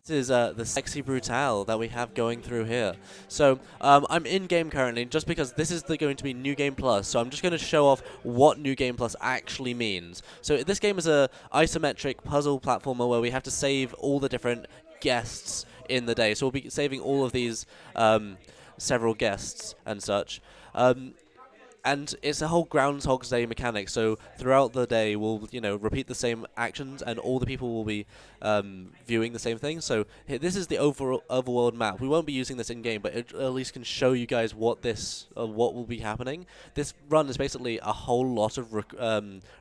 This is the sexy Brutale that we have going through here. So I'm in game currently just because this is going to be New Game Plus. So I'm just going to show off what New Game Plus actually means. So this game is a isometric puzzle platformer where we have to save all the different guests in the day. So we'll be saving all of these several guests and such. And it's a whole Groundhog's Day mechanic. So throughout the day, we'll repeat the same actions, and all the people will be viewing the same thing. So this is the overworld map. We won't be using this in game, but it at least can show you guys what what will be happening. This run is basically a whole lot of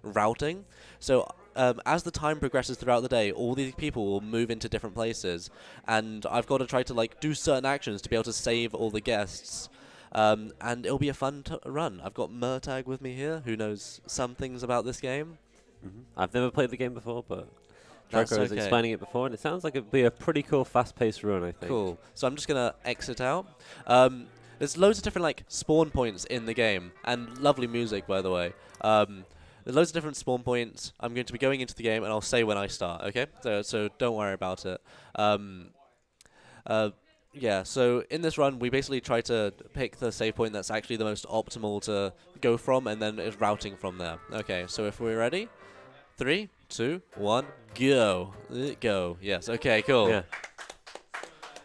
routing. So as the time progresses throughout the day, all these people will move into different places, and I've got to try to do certain actions to be able to save all the guests. And it'll be a fun run. I've got Murtag with me here, who knows some things about this game. I've never played the game before, but That's Tricrow was okay. explaining it before, and it sounds like it'd be a pretty cool, fast-paced run, I think. Cool. So I'm just going to exit out. There's loads of different spawn points in the game, and lovely music, by the way. There's loads of different spawn points. I'm going to be going into the game, and I'll say when I start, okay? So don't worry about it. Yeah, so in this run, we basically try to pick the save point that's actually the most optimal to go from, and then it's routing from there. Okay, so if we're ready, 3, 2, 1, go. Go. Yes, okay, cool. Yeah.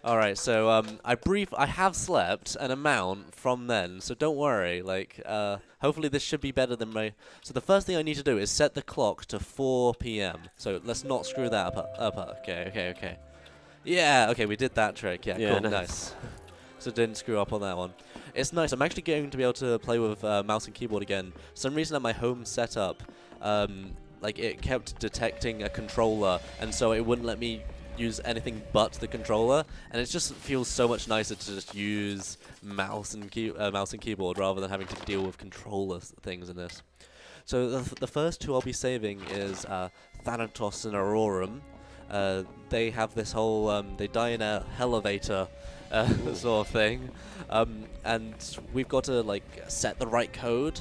Alright, so I have slept an amount from then, so don't worry. Hopefully this should be better than my... So the first thing I need to do is set the clock to 4 p.m. So let's not screw that up. Okay. Yeah, okay, we did that trick. Yeah, Yeah, cool, nice. nice. So didn't screw up on that one. It's nice. I'm actually going to be able to play with mouse and keyboard again. For some reason at my home setup, it kept detecting a controller, and so it wouldn't let me use anything but the controller. And it just feels so much nicer to just use mouse and keyboard rather than having to deal with controller things in this. So the first two I'll be saving is Thanatos and Aurorum. They have this whole, they die in a elevator sort of thing, and we've got to set the right code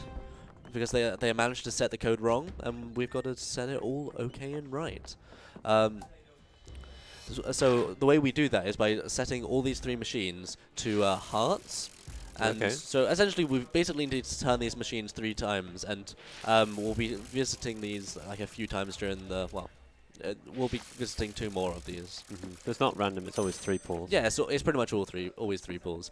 because they managed to set the code wrong, and we've got to set it all okay and right. So the way we do that is by setting all these three machines to hearts. And so essentially we basically need to turn these machines 3 times, and we'll be visiting these a few times during the, we'll be visiting 2 more of these. So it's not random, it's always 3 pools. Yeah, so it's pretty much always 3 pools.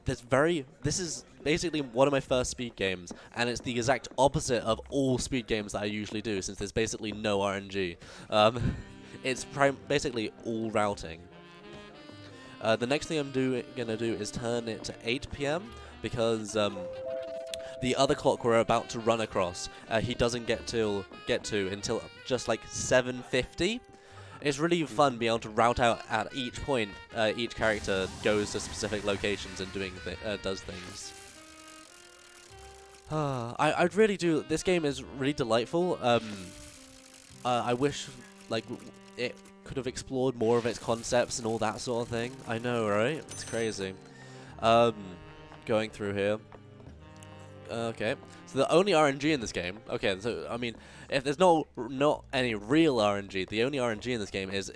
This is basically one of my first speed games, and it's the exact opposite of all speed games that I usually do, since there's basically no RNG. It's basically all routing. The next thing I'm gonna do is turn it to 8 p.m. because the other clock we're about to run across, he doesn't get to until just 7:50. It's really fun being able to route out at each point. Each character goes to specific locations and does things. I really do. This game is really delightful. I wish it could have explored more of its concepts and all that sort of thing. I know, right? It's crazy. Going through here. Okay, so the only RNG in this game. Okay, so I mean, if there's not any real RNG, the only RNG in this game is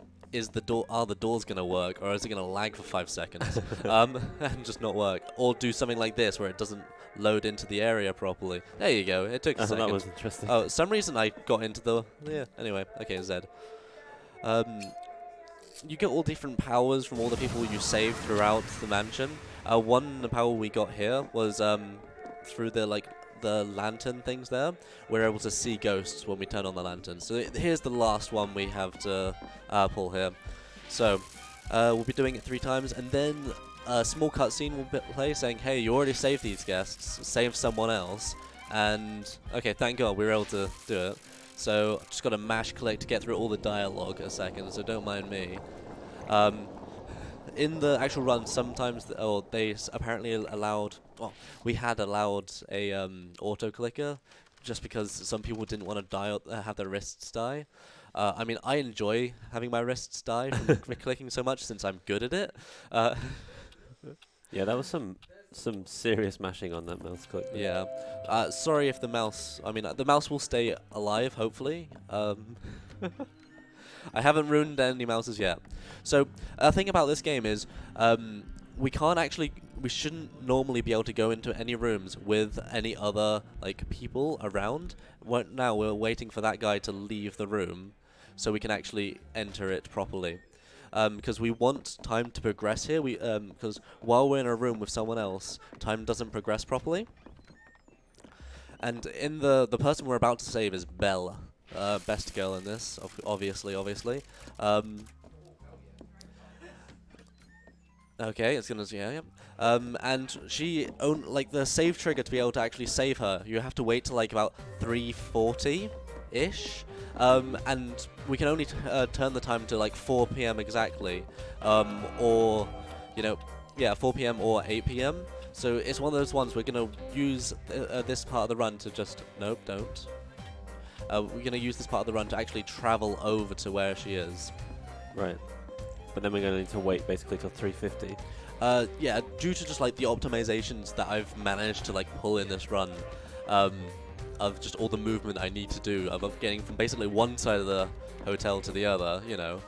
the door. Are the doors gonna work, or is it gonna lag for 5 seconds, and just not work, or do something like this where it doesn't load into the area properly? There you go. It took a second. That was interesting. Oh, some reason I got into the Anyway, okay, Zed. You get all different powers from all the people you save throughout the mansion. One power we got here was through the lantern things there. We're able to see ghosts when we turn on the lantern. So here's the last one we have to pull here. So we'll be doing it 3 times, and then a small cutscene will play saying, "Hey, you already saved these guests. Save someone else." And okay, thank God we were able to do it. So just got to mash click to get through all the dialogue a second, so don't mind me. In the actual run, sometimes they apparently allowed. Well, we had allowed a auto clicker, just because some people didn't want to have their wrists die. I mean, I enjoy having my wrists die from clicking so much since I'm good at it. Yeah, that was some serious mashing on that mouse click. Yeah. Sorry if the mouse... I mean, the mouse will stay alive, hopefully. I haven't ruined any mouses yet. So, a thing about this game is, we can't actually, we shouldn't normally be able to go into any rooms with any other, like, people around. Now we're waiting for that guy to leave the room so we can actually enter it properly. Because we want time to progress here. Because while we're in a room with someone else, time doesn't progress properly. And in the person we're about to save is Belle, best girl in this, obviously. Okay, it's gonna yeah. And she like the save trigger to be able to actually save her. You have to wait till like about 3:40 ish. And we can only turn the time to like 4 p.m. exactly, or, you know, yeah, 4 p.m. or 8 p.m. So it's one of those ones we're gonna use this part of the run to just nope, don't. We're gonna use this part of the run to actually travel over to where she is. Right. But then we're gonna need to wait basically till 3:50. Yeah, due to just like the optimizations that I've managed to like pull in this run, of just all the movement I need to do, of getting from basically one side of the hotel to the other, you know.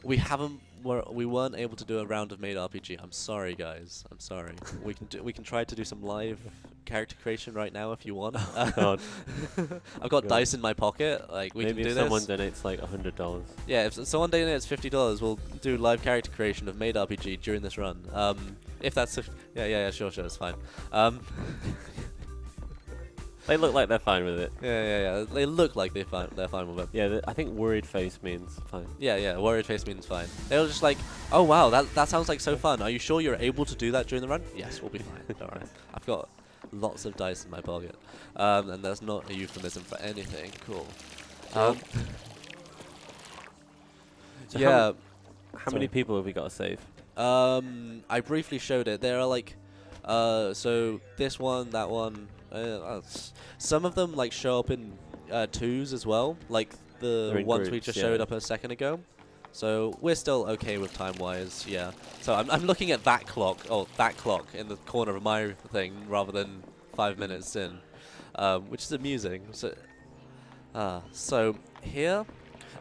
We weren't able to do a round of Made RPG. I'm sorry, guys. I'm sorry. We can try to do some live character creation right now if you want. God. I've got God. dice in my pocket. Like we Maybe can do if this. someone donates like $100. Yeah, if someone donates $50, we'll do live character creation of Made RPG during this run. If that's yeah, sure, it's fine. They look like they're fine with it. Yeah. They look like they're fine with it. Yeah, I think worried face means fine. Yeah. Worried face means fine. They were just like, oh wow, that sounds like so fun. Are you sure you're able to do that during the run? Yes, we'll be fine. Don't worry. I've got lots of dice in my pocket, and that's not a euphemism for anything. Cool. So Yeah. How many people have we got to save? I briefly showed it. There are like, so this one, that one. Some of them like show up in twos as well, like the ones we groups, just yeah. showed up a second ago. So we're still okay with time-wise, yeah. So I'm looking at that clock, in the corner of my thing, rather than 5 minutes in, which is amusing. So here,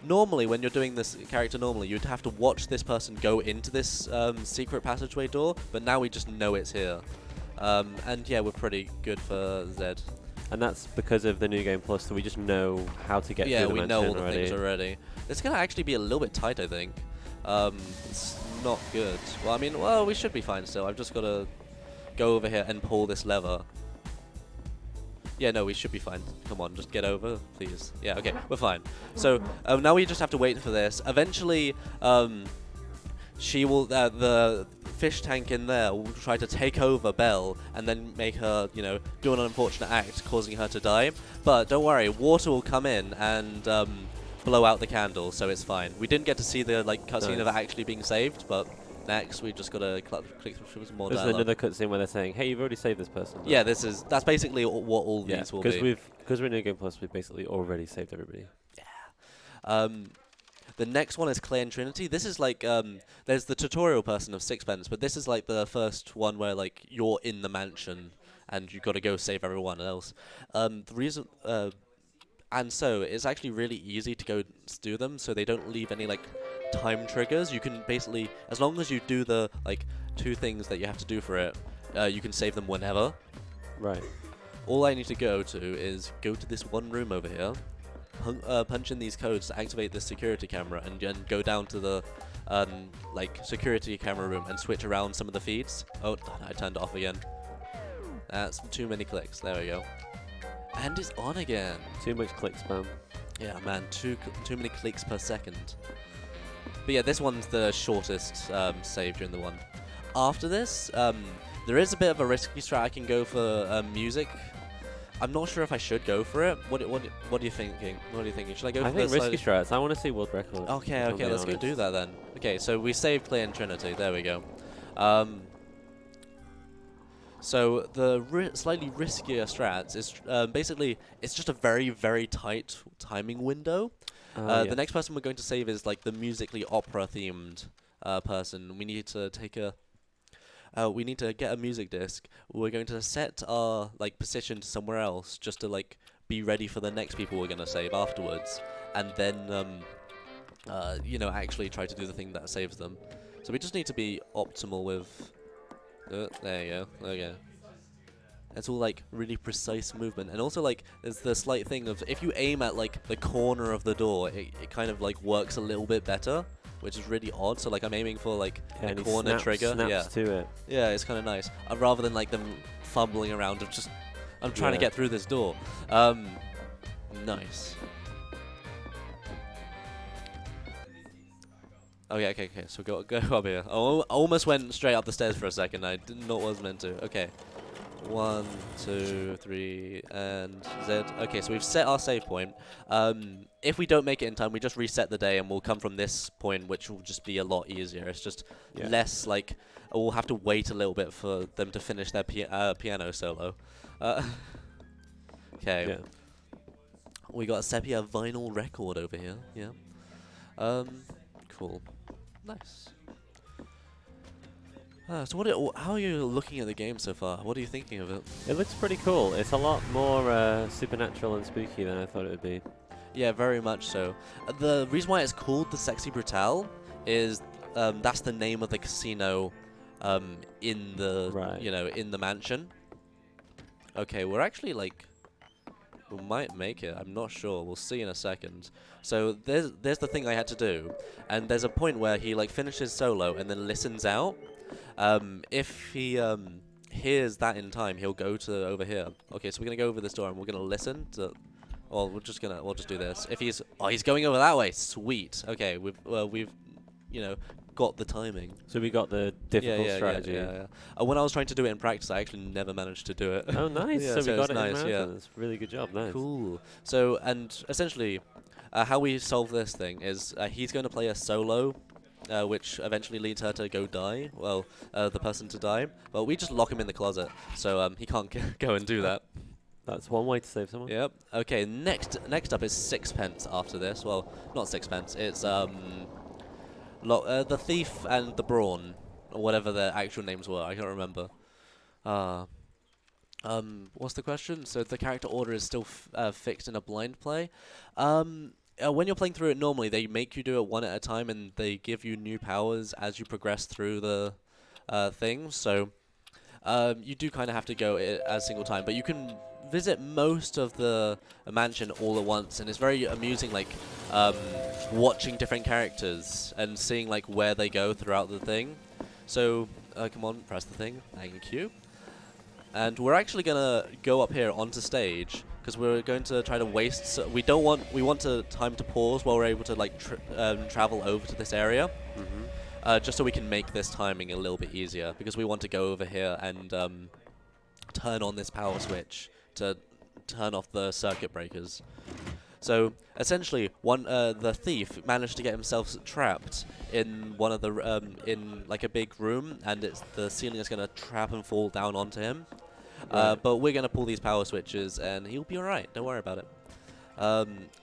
normally when you're doing this character normally, you'd have to watch this person go into this secret passageway door, but now we just know it's here. And yeah, we're pretty good for Zed. And that's because of the New Game Plus, so we just know how to get Yeah, through the we know all mansion the things already. It's going to actually be a little bit tight, I think. It's not good. Well, I mean, we should be fine still. I've just got to go over here and pull this lever. Yeah, no, we should be fine. Come on, just get over, please. Yeah, okay, we're fine. So now we just have to wait for this. Eventually, she will, the fish tank in there will try to take over Belle and then make her, you know, do an unfortunate act, causing her to die. But don't worry, water will come in and blow out the candle, so it's fine. We didn't get to see the like cutscene of it actually being saved, but next we just gotta click through some more There's dialogue. another cutscene where they're saying, "Hey, you've already saved this person." Yeah, that's basically what all these will be. Because we're in New Game Plus, we've basically already saved everybody. The next one is Clay and Trinity. This is like, there's the tutorial person of Sixpence, but this is like the first one where like you're in the mansion and you've got to go save everyone else. The reason, and so it's actually really easy to go do them, so they don't leave any like time triggers. You can basically, as long as you do the like 2 things that you have to do for it, you can save them whenever. Right. All I need to go to is go to this one room over here. Punch in these codes to activate this security camera and go down to the like security camera room and switch around some of the feeds. Oh, I turned it off again. That's too many clicks. There we go. And it's on again. Too much click spam. Yeah, man, too many clicks per second. But yeah, this one's the shortest save during the one. After this, there is a bit of a risky strat. I can go for music. I'm not sure if I should go for it. What are you thinking? What are you thinking? Should I go for I think the risky strats. I want to see world record. Okay, let's go do that then. Okay, so we saved Clay and Trinity. There we go. So the slightly riskier strats is basically it's just a very, very tight timing window. Yes. The next person we're going to save is like the musically opera themed person. We need to take a we need to get a music disc. We're going to set our like position to somewhere else just to like be ready for the next people we're going to save afterwards. And then you know, actually try to do the thing that saves them. So we just need to be optimal with. There you go. Okay. It's all like really precise movement, and also like there's the slight thing of if you aim at like the corner of the door, it kind of like works a little bit better, which is really odd. So like I'm aiming for like Yeah, a and he corner trigger. snaps Yeah, to it. yeah, it's kind of nice. Rather than like them fumbling around of just I'm trying to Yeah. get through this door. Nice. Okay, okay, okay. So go up here. I almost went straight up the stairs for a second. I did not was meant to. Okay. 1, 2, 3, and Z. Okay, so we've set our save point. If we don't make it in time, we just reset the day, and we'll come from this point, which will just be a lot easier. It's just less like we'll have to wait a little bit for them to finish their piano solo. Okay. Yeah. We got a sepia vinyl record over here. Yeah. Cool. Nice. So how are you looking at the game so far? What are you thinking of it? It looks pretty cool. It's a lot more supernatural and spooky than I thought it would be. Yeah, very much so. The reason why it's called the Sexy Brutale is that's the name of the casino in the in the mansion. Okay, we're actually like we might make it. I'm not sure. We'll see in a second. So there's the thing I had to do, and there's a point where he like finishes solo and then listens out. If he hears that in time, he'll go to over here. Okay, so we're gonna go over this door and we're gonna listen to. Well, we'll just do this. If he's going over that way. Sweet. Okay, we've got the timing. So we got the difficult strategy. Yeah. When I was trying to do it in practice, I actually never managed to do it. Oh, nice. Yeah, so we got it's it nice. in Yeah. That's really good job. Nice. Cool. So and essentially, how we solve this thing is he's going to play a solo. Which eventually leads her to go die. Well, the person to die. But we just lock him in the closet, so he can't go and do that. That's one way to save someone. Yep. Okay. Next up is Sixpence. After this, well, not Sixpence. It's the thief and the brawn, or whatever their actual names were. I can't remember. What's the question? So the character order is still fixed in a blind play. When you're playing through it normally, they make you do it one at a time, and they give you new powers as you progress through the thing. So you do kind of have to go it as a single time, but you can visit most of the mansion all at once, and it's very amusing, like watching different characters and seeing like where they go throughout the thing. So come on, press the thing. Thank you. And we're actually gonna go up here onto stage because we're going to try to waste. So we want to time to pause while we're able to like travel over to this area, just so we can make this timing a little bit easier. Because we want to go over here and turn on this power switch to turn off the circuit breakers. So essentially, the thief managed to get himself trapped in one of the in like a big room, and the ceiling is going to trap and fall down onto him. Right. But we're going to pull these power switches, and he'll be alright. Don't worry about it.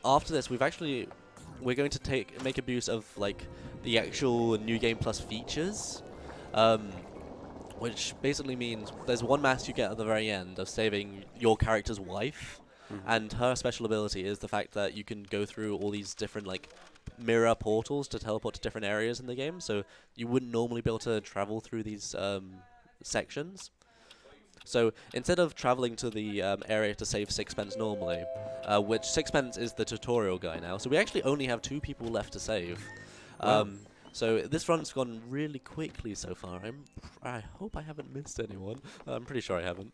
After this, we're going to make abuse of like the actual New Game Plus features, which basically means there's one mask you get at the very end of saving your character's wife. And her special ability is the fact that you can go through all these different like mirror portals to teleport to different areas in the game. So you wouldn't normally be able to travel through these sections. So instead of traveling to the area to save Sixpence normally, which Sixpence is the tutorial guy now, so we actually only have 2 people left to save. Wow. So this run's gone really quickly so far. I hope I haven't missed anyone. I'm pretty sure I haven't.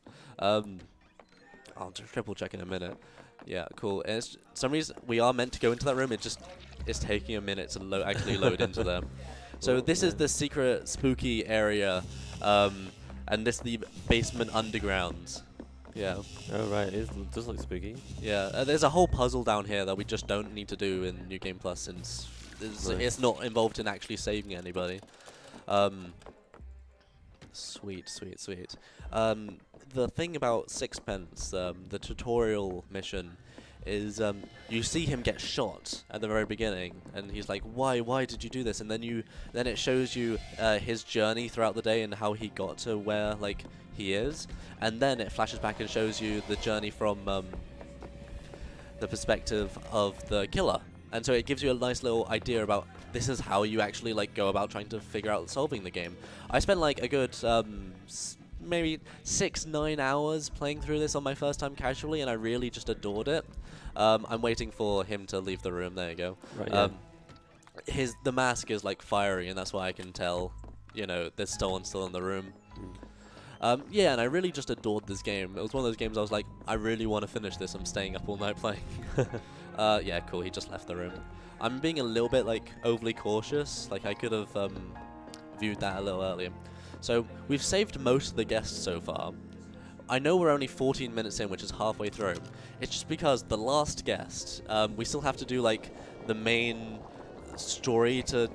I'll just triple check in a minute. Yeah, cool. And some reason we are meant to go into that room. It's taking a minute to actually load into there. So this is the secret spooky area, and this is the basement underground. Yeah. Oh right, it does look spooky. Yeah. There's a whole puzzle down here that we just don't need to do in New Game Plus since it's not involved in actually saving anybody. Sweet. The thing about Sixpence, the tutorial mission, is you see him get shot at the very beginning, and he's like, "Why did you do this?" And then it shows you his journey throughout the day and how he got to where like he is, and then it flashes back and shows you the journey from the perspective of the killer. And so it gives you a nice little idea about this is how you actually like go about trying to figure out solving the game. I spent like a good maybe 6-9 hours playing through this on my first time casually, and I really just adored it. I'm waiting for him to leave the room. There you go. Right. The mask is like fiery, and that's why I can tell, you know, there's someone still in the room. Yeah, and I really just adored this game. It was one of those games I was like, I really want to finish this. I'm staying up all night playing. Yeah, cool. He just left the room. I'm being a little bit like overly cautious. Like I could have viewed that a little earlier. So we've saved most of the guests so far. I know we're only 14 minutes in, which is halfway through. It's just because the last guest, we still have to do like the main story to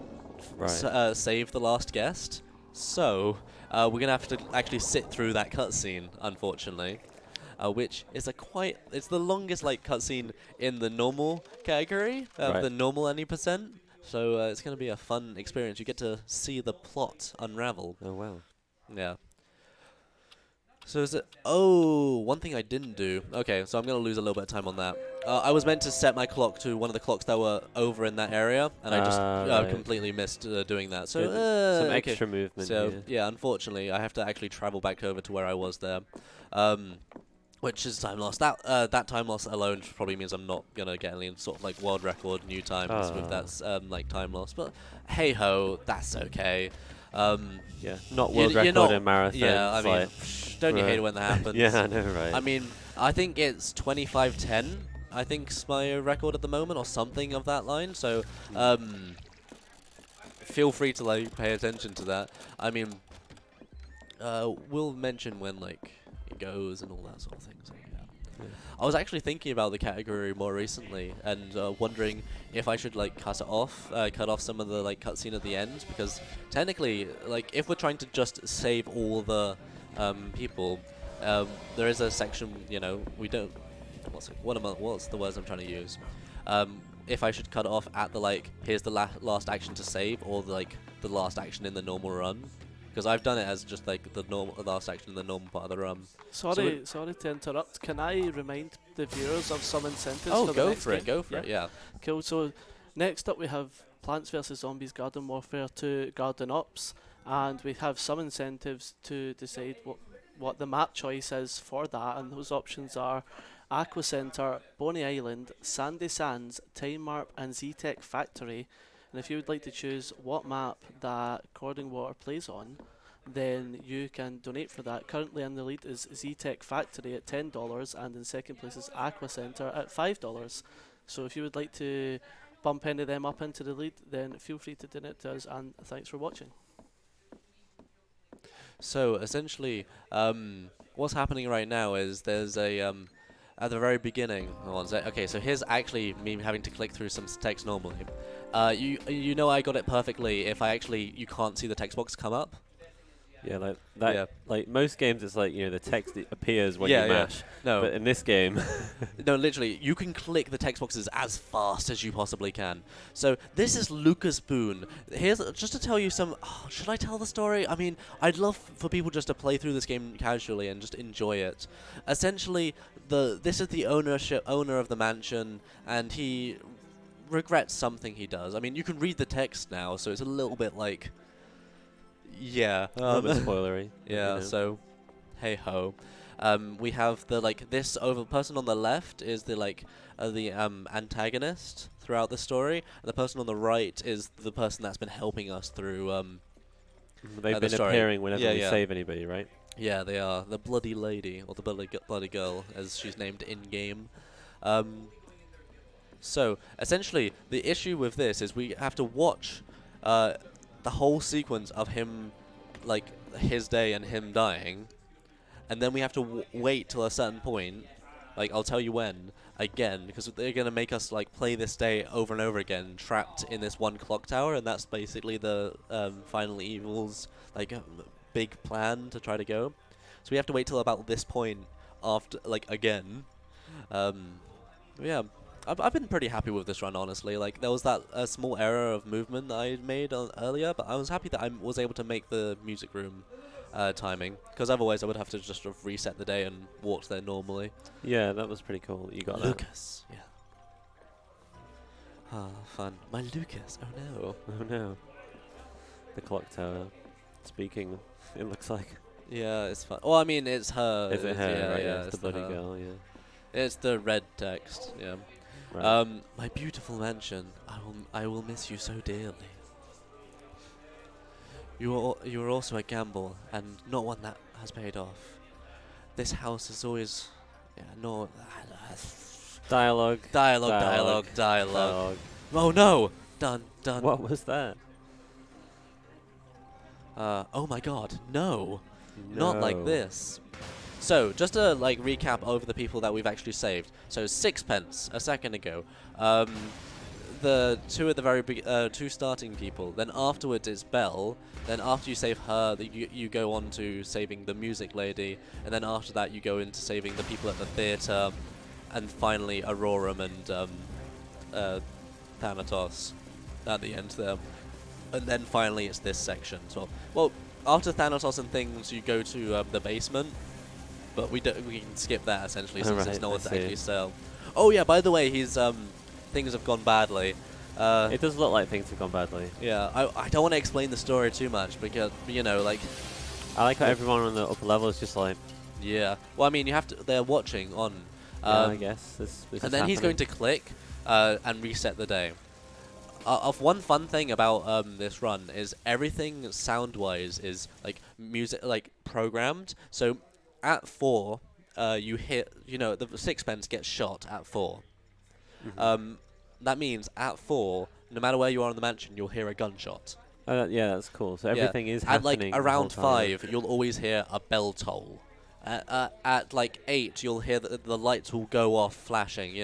save the last guest. So we're gonna have to actually sit through that cutscene, unfortunately, which is it's the longest like cutscene in the normal category, the normal any percent. So it's gonna be a fun experience. You get to see the plot unravel. Oh wow. Yeah. So is it? Oh, one thing I didn't do. Okay, so I'm gonna lose a little bit of time on that. I was meant to set my clock to one of the clocks that were over in that area, and I just completely missed doing that. So some extra movement. So yeah, unfortunately, I have to actually travel back over to where I was there, which is time lost. That time loss alone probably means I'm not gonna get any sort of like world record new times with that like time loss. But hey ho, that's okay. Yeah, not world record in marathon. Yeah, I mean, don't you hate it when that happens? Yeah, I know, right? I mean, I think it's 25:10. I think's my record at the moment, or something of that line. So, feel free to like pay attention to that. I mean, we'll mention when like it goes and all that sort of thing. So, yeah. I was actually thinking about the category more recently and wondering if I should like cut off some of the like cutscene at the end, because technically, like if we're trying to just save all the people, there is a section, you know, we don't. What's the words I'm trying to use? If I should cut it off at the like, here's the last action to save, or the last action in the normal run. Because I've done it as just like the last action in the normal part of the run. Sorry to interrupt. Can I remind the viewers of some incentives? Oh, for the go next for it. game? Go for it. Yeah. Cool. So next up we have Plants vs Zombies Garden Warfare 2 Garden Ops, and we have some incentives to decide what the map choice is for that, and those options are Aqua Center, Boney Island, Sandy Sands, Time Warp, and Z-Tech Factory. And if you would like to choose what map that Cording Water plays on, then you can donate for that. Currently in the lead is Z-Tech Factory at $10, and in second place is Aqua Center at $5. So if you would like to bump any of them up into the lead, then feel free to donate to us, and thanks for watching. So essentially, what's happening right now is there's a at the very beginning. Okay, so here's actually me having to click through some text normally. You know I got it perfectly if you can't see the text box come up. Yeah, like that. Yeah. Like most games, it's like, you know, the text appears when you mash. No, but in this game, no, literally, you can click the text boxes as fast as you possibly can. So this is Lucas Boone. Here's just to tell you some. Oh, should I tell the story? I mean, I'd love for people just to play through this game casually and just enjoy it. Essentially, this is the owner of the mansion, and he regrets something he does. I mean, you can read the text now, so it's a little bit like. Yeah. a little bit spoilery. Yeah, you know. so hey ho. We have this person on the left is the antagonist throughout the story, and the person on the right is the person that's been helping us through They've been appearing whenever we save anybody, right? Yeah, they are. The bloody lady, or the bloody girl, as she's named in game. So essentially the issue with this is we have to watch the whole sequence of him, like his day and him dying, and then we have to wait till a certain point, like I'll tell you when, again, because they're going to make us like play this day over and over again, trapped in this one clock tower, and that's basically the Final Evil's like big plan to try to go. So we have to wait till about this point after, like, again. Yeah. I've been pretty happy with this run, honestly. Like, there was that small error of movement that I made earlier, but I was happy that I was able to make the music room timing, because otherwise I would have to just sort of reset the day and walk there normally. Yeah, that was pretty cool. You got Lucas, yeah. Ah, fun. My Lucas. Oh no. Oh no. The clock tower. Speaking, it looks like. Yeah, it's fun. Well, I mean, it's her. Is it her? Yeah, Right, yeah, it's the bloody girl, yeah. It's the red text. Yeah. Right. My beautiful mansion. I will miss you so dearly. You are also a gamble, and not one that has paid off. This house is always, yeah, no. Dialogue. Dialogue. Oh no! Dun dun. What was that? Oh my God! No, No. not like this. So, just to like recap over the people that we've actually saved. So, Sixpence a second ago. The two at the very two starting people. Then afterwards it's Belle. Then after you save her, you go on to saving the music lady. And then after that you go into saving the people at the theatre. And finally Aurorum and Thanatos at the end there. And then finally it's this section. So, well, after Thanatos and things, you go to the basement. But we can skip that essentially since Right, it's no I one's see. actually sell. Oh yeah, by the way, he's things have gone badly. It does look like things have gone badly. Yeah, I don't want to explain the story too much because like I like how everyone on the upper level is just like, yeah. Well, I mean, you have to. They're watching on. yeah, I guess this And is then he's going to happening. click and reset the day. Of one fun thing about this run is everything sound-wise is like music, like programmed. So at 4, you hit. The Sixpence gets shot at 4. Mhm. That means at 4, no matter where you are in the mansion, you'll hear a gunshot. Yeah, that's cool. So Yeah. everything is At happening. like the whole around time. 5, you'll always hear a bell toll. At like 8, you'll hear the lights will go off flashing.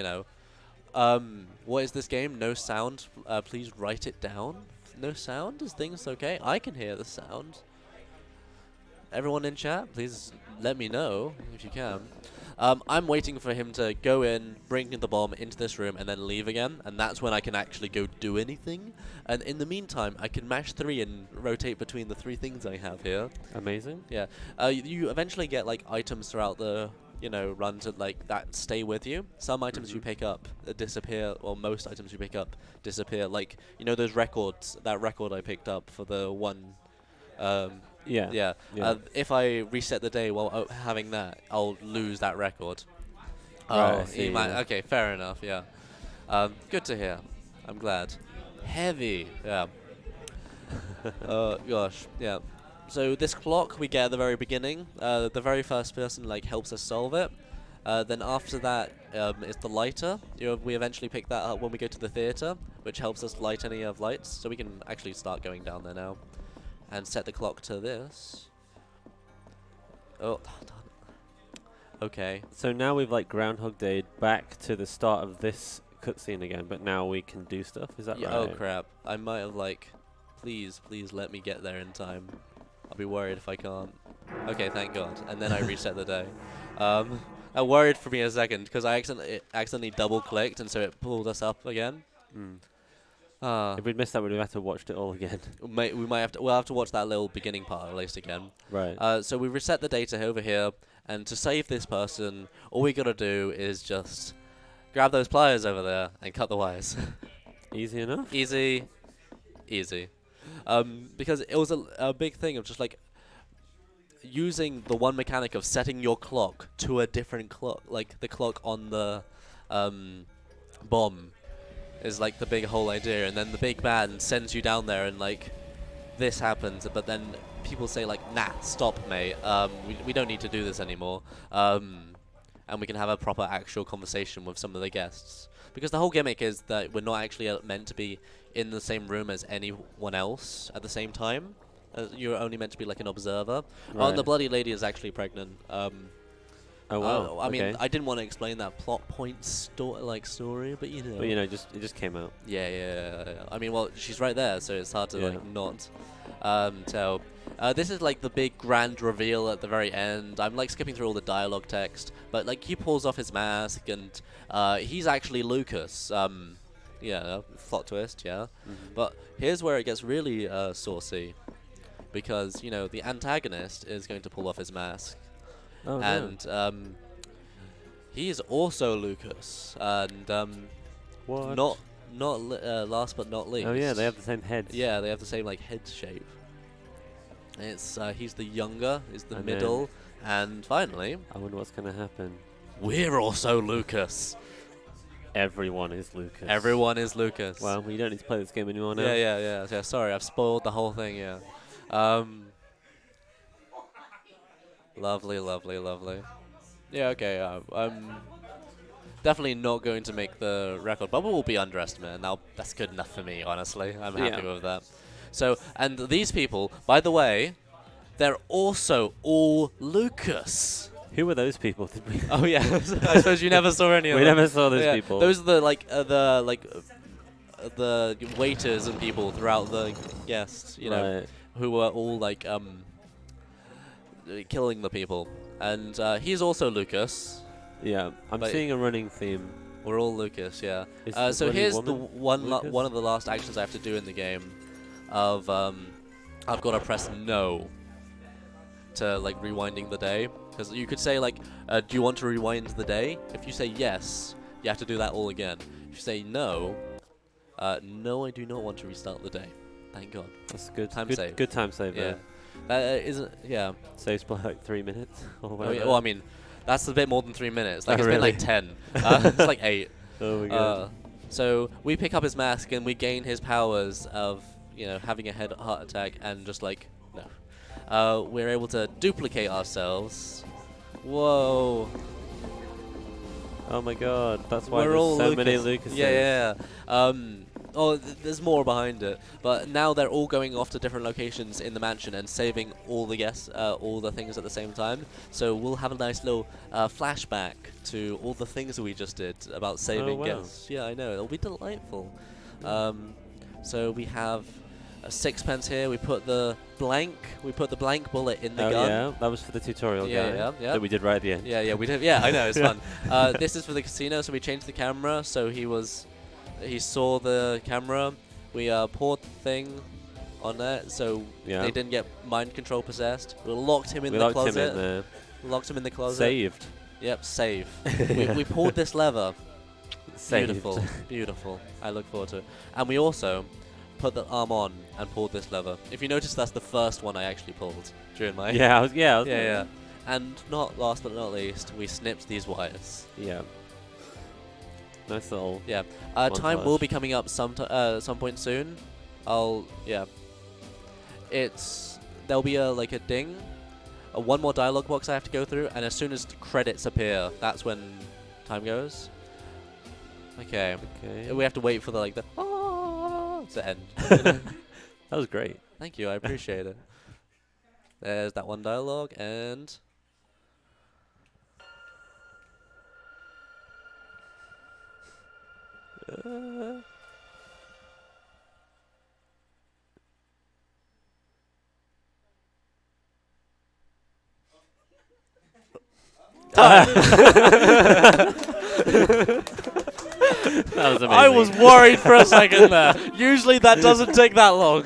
What is this game? No sound. Please write it down. No sound? Is things okay? I can hear the sound. Everyone in chat, please let me know if you can. I'm waiting for him to go in, bring the bomb into this room, and then leave again, and that's when I can actually go do anything. And in the meantime, I can mash 3 and rotate between the 3 things I have here. Amazing. Yeah. You eventually get like items throughout the runs that like that stay with you. Some items you pick up disappear, or most items you pick up disappear. Like those records. That record I picked up for the one. Yeah. Yeah. Yeah. If I reset the day while having that, I'll lose that record. Right, I Oh, see, you might. yeah. Okay, fair enough. Yeah. Good to hear. I'm glad. Heavy. Yeah. Gosh. Yeah. So this clock we get at the very beginning. The very first person helps us solve it. Then after that is the lighter. We eventually pick that up when we go to the theater, which helps us light any of lights. So we can actually start going down there now, and set the clock to this. Oh, darn. Okay. So now we've Groundhog Day back to the start of this cutscene again, but now we can do stuff. Is that Yeah, right? oh crap! I might have please let me get there in time. I'll be worried if I can't. Okay, thank God. And then I reset the day. I worried for me a second because I accidentally double clicked, and so it pulled us up again. Mm. If we'd missed that, we'd have to watch it all again. We'll have to watch that little beginning part at least again. Right. So we reset the data over here, and to save this person, all we gotta do is just grab those pliers over there and cut the wires. Easy enough. Easy. Because it was a big thing of just using the one mechanic of setting your clock to a different clock, like the clock on the bomb is the big whole idea, and then the big man sends you down there and this happens, but then people say nah, stop mate, we don't need to do this anymore, and we can have a proper actual conversation with some of the guests, because the whole gimmick is that we're not actually meant to be in the same room as anyone else at the same time. You're only meant to be an observer. Oh, and the Right. bloody lady is actually pregnant. Oh wow. I mean, okay. I didn't want to explain that plot point story, but you know. But it just came out. Yeah. I mean, well, she's right there, so it's hard to Yeah. not tell. This is the big grand reveal at the very end. I'm skipping through all the dialogue text, but he pulls off his mask and he's actually Lucas. Yeah, plot twist, yeah. Mhm. But here's where it gets really saucy, because the antagonist is going to pull off his mask. Oh, no. And he is also Lucas, and What? last but not least. Oh yeah, they have the same heads. Yeah, they have the same like head shape. It's he's the younger, is the And middle, and finally, I wonder what's gonna happen. we're also Lucas. Everyone is Lucas. Everyone is Lucas. Well, you don't need to play this game anymore now. Yeah. Sorry, I've spoiled the whole thing. Yeah. Lovely. Yeah. Okay. I'm definitely not going to make the record. Bubble will be underestimate. Now that's good enough for me. Honestly, I'm happy with that. So, and these people, by the way, they're also all Lucas. Who were those people? Did we? Oh yeah, I suppose you never saw any of We them. never saw those people. Those are the waiters and people throughout the guests, you know, Right. who were all like killing the people. And he's also Lucas. Yeah, I'm But- seeing a running theme. We're all Lucas, yeah. Is the So running here's woman the Lucas? one of the last actions I have to do in the game. Of I've got to press no to like rewinding the day, because you could say like, do you want to rewind the day? If you say yes, you have to do that all again. If you say no, no, I do not want to restart the day. Thank God. That's good. Time good, save. Good time save. Yeah, There. that isn't. Yeah. Saves by like 3 minutes or I whatever. mean, well, I mean, that's a bit more than 3 minutes. Like Oh, it's been really? like 10. It's like 8. Oh my god. So we pick up his mask and we gain his powers of, you know, having a heart attack and just like, no. We're able to duplicate ourselves. Whoa. Oh my god. That's why We're all there's so many Lucas. Lucases. Yeah. There's more behind it. But now they're all going off to different locations in the mansion and saving all the guests, all the things at the same time. So we'll have a nice little flashback to all the things that we just did about saving wow. guests. Yeah, I know. It'll be delightful. So we have a sixpence here. We put the blank bullet in the gun. Yeah, that was for the tutorial guy Yeah. that we did right at the end. Yeah, we did. Yeah, I know, it's fun. This is for the casino, so we changed the camera, so he saw the camera. We poured the thing on that, so Yeah. they didn't get mind control possessed. We locked him in We the locked closet. him in there. Locked him in the closet. Saved. Yep, save. we pulled this lever. Saved. Beautiful. I look forward to it. And we also put the arm on and pulled this lever. If you notice, that's the first one I actually pulled during my... Yeah, I was Yeah. And not last but not least, we snipped these wires. Yeah. Nice little. Yeah. Time will montage. be coming up some point soon. There'll be a ding, one more dialogue box I have to go through, and as soon as the credits appear, that's when time goes. Okay. Okay. We have to wait for the to end. That was great. Thank you, I appreciate it. There's that one dialogue, and That was amazing. I was worried for a second there. Usually that doesn't take that long.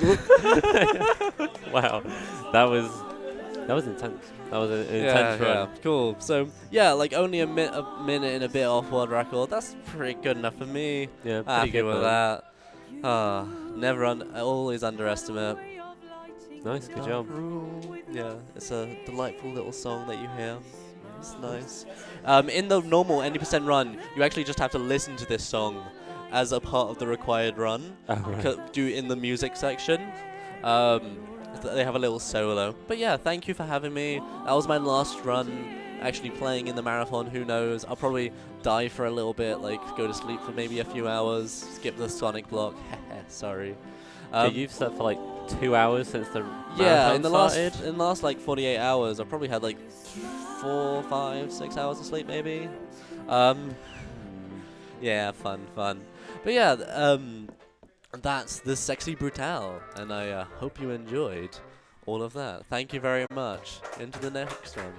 Wow, that was intense. That was an intense run. Cool. So yeah, like only a minute and a bit off world record. That's pretty good enough for me. Yeah, pretty Happy good with man. that. Always underestimate. Nice, good job. Yeah, it's a delightful little song that you hear. It's nice. In the normal 90% run, you actually just have to listen to this song as a part of the required run. Oh, right. Do in the music section. They have a little solo. But yeah, thank you for having me. That was my last run actually playing in the marathon. Who knows? I'll probably die for a little bit, like go to sleep for maybe a few hours, skip the Sonic block. Sorry. So you've slept for like 2 hours since the Yeah, marathon in the started? last like 48 hours, I probably had like 4, 5, 6 hours of sleep maybe. Yeah, fun. But yeah, that's the Sexy Brutale, and I hope you enjoyed all of that. Thank you very much. Into the next one.